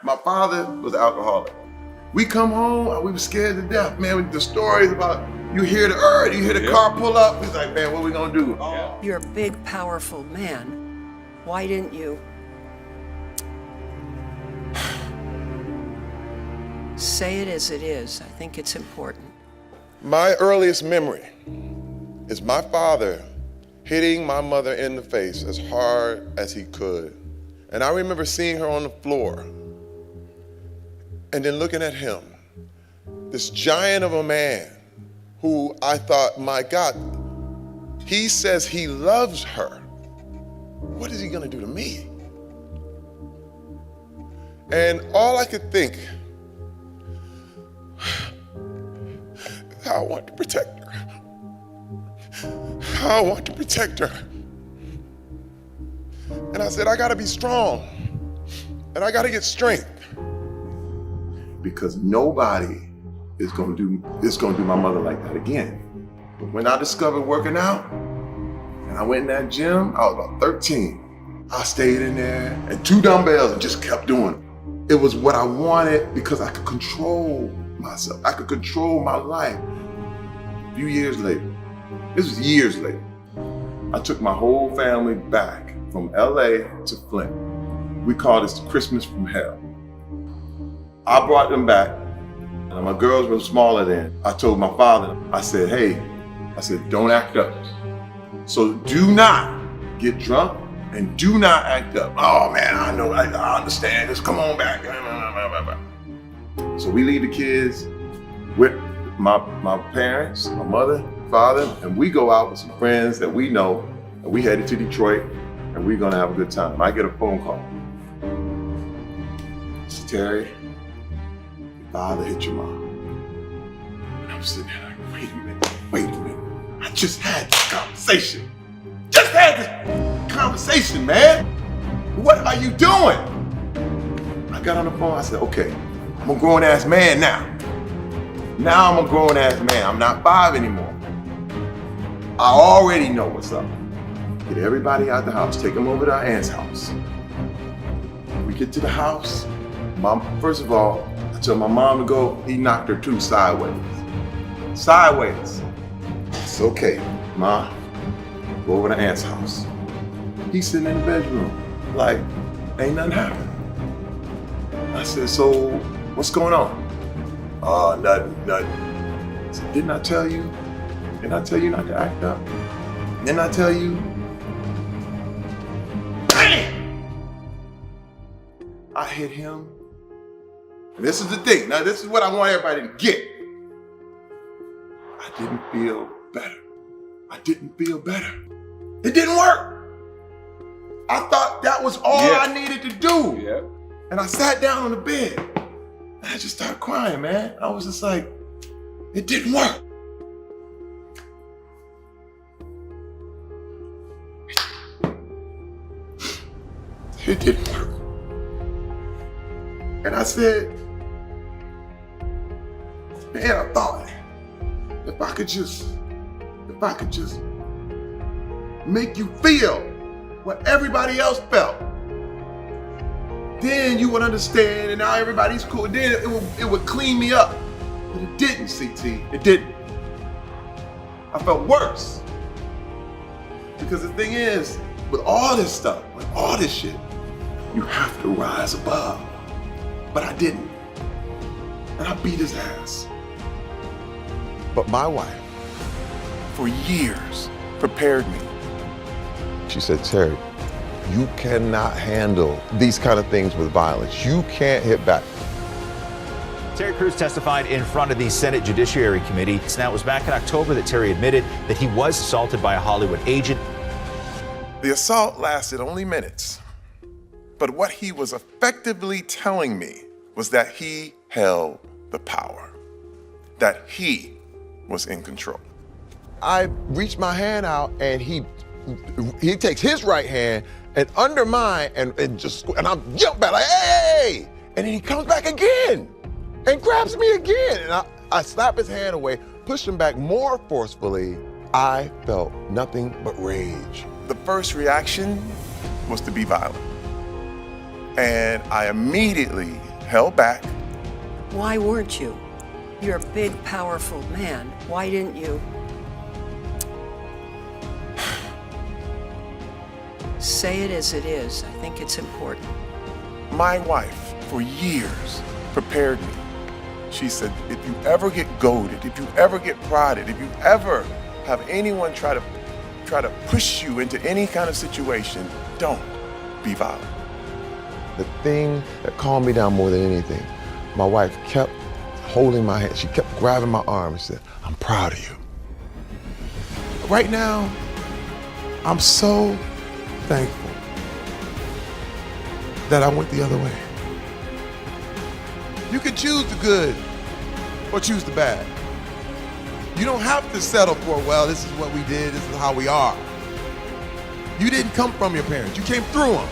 My father was an alcoholic. We come home, we were scared to death, man. The stories about you hear the car pull up. He's like, man, what we gonna do? Oh. You're a big, powerful man. Why didn't you say it as it is? I think it's important. My earliest memory is my father hitting my mother in the face as hard as he could. And I remember seeing her on the floor and then looking at him, this giant of a man who I thought, my God, he says he loves her. What is he gonna do to me? And all I could think, I want to protect her. I want to protect her. And I said, I gotta be strong. And I gotta get strength. Because nobody is gonna do my mother like that again. But when I discovered working out, and I went in that gym, I was about 13. I stayed in there and 2 dumbbells and just kept doing it. It was what I wanted because I could control myself. I could control my life. A few years later, this was years later, I took my whole family back from LA to Flint. We call this Christmas from hell. I brought them back, and my girls were smaller then. I told my father, I said, hey, don't act up. So do not get drunk and do not act up. Oh man, I know, I understand, just come on back. So we leave the kids with my parents, my mother, father, and we go out with some friends that we know, and we headed to Detroit, and we're gonna have a good time. I get a phone call. Mr. Terry, your father hit your mom. And I'm sitting there like, wait a minute. I just had this conversation. Man. What are you doing? I got on the phone, I said, okay, I'm a grown ass man now. Now I'm a grown ass man. I'm not 5 anymore. I already know what's up. Get everybody out the house, take them over to our aunt's house. We get to the house, first of all, I tell my mom to go, he knocked her too sideways. It's okay, Ma, go over to aunt's house. He's sitting in the bedroom, like, ain't nothing happened. I said, so what's going on? Nothing. I said, didn't I tell you? Didn't I tell you not to act up? Didn't I tell you? Bam! I hit him. And this is the thing. Now, this is what I want everybody to get. I didn't feel better. It didn't work. I thought that was all I needed to do. Yep. And I sat down on the bed. And I just started crying, man. I was just like, it didn't work. It didn't work. And I said, man, I thought if I could just make you feel what everybody else felt, then you would understand, and now everybody's cool. Then it would clean me up. But it didn't, CT. It didn't. I felt worse. Because the thing is, with all this stuff, with all this shit, you have to rise above. But I didn't. And I beat his ass. But my wife, for years, prepared me. She said, Terry, you cannot handle these kind of things with violence. You can't hit back. Terry Crews testified in front of the Senate Judiciary Committee. Now, it was back in October that Terry admitted that he was assaulted by a Hollywood agent. The assault lasted only minutes. But what he was effectively telling me was that he held the power, that he was in control. I reached my hand out and he takes his right hand and under mine and I'm jumping back like, hey! And then he comes back again and grabs me again. And I slap his hand away, push him back more forcefully. I felt nothing but rage. The first reaction was to be violent. And I immediately held back. Why weren't you? You're a big, powerful man. Why didn't you? Say it as it is. I think it's important. My wife, for years, prepared me. She said, if you ever get goaded, if you ever get prodded, if you ever have anyone try to push you into any kind of situation, don't be violent. The thing that calmed me down more than anything, my wife kept holding my hand. She kept grabbing my arm and said, I'm proud of you. Right now, I'm so thankful that I went the other way. You can choose the good or choose the bad. You don't have to settle for, well, this is what we did, this is how we are. You didn't come from your parents, you came through them.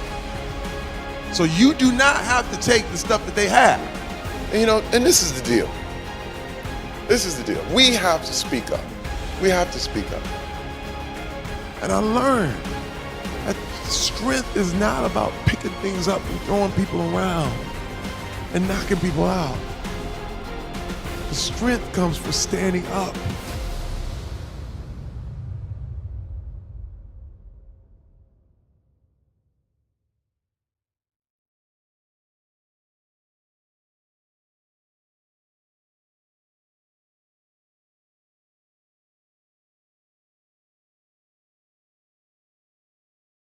So you do not have to take the stuff that they have. And this is the deal. This is the deal. We have to speak up. We have to speak up. And I learned that strength is not about picking things up and throwing people around and knocking people out. The strength comes from standing up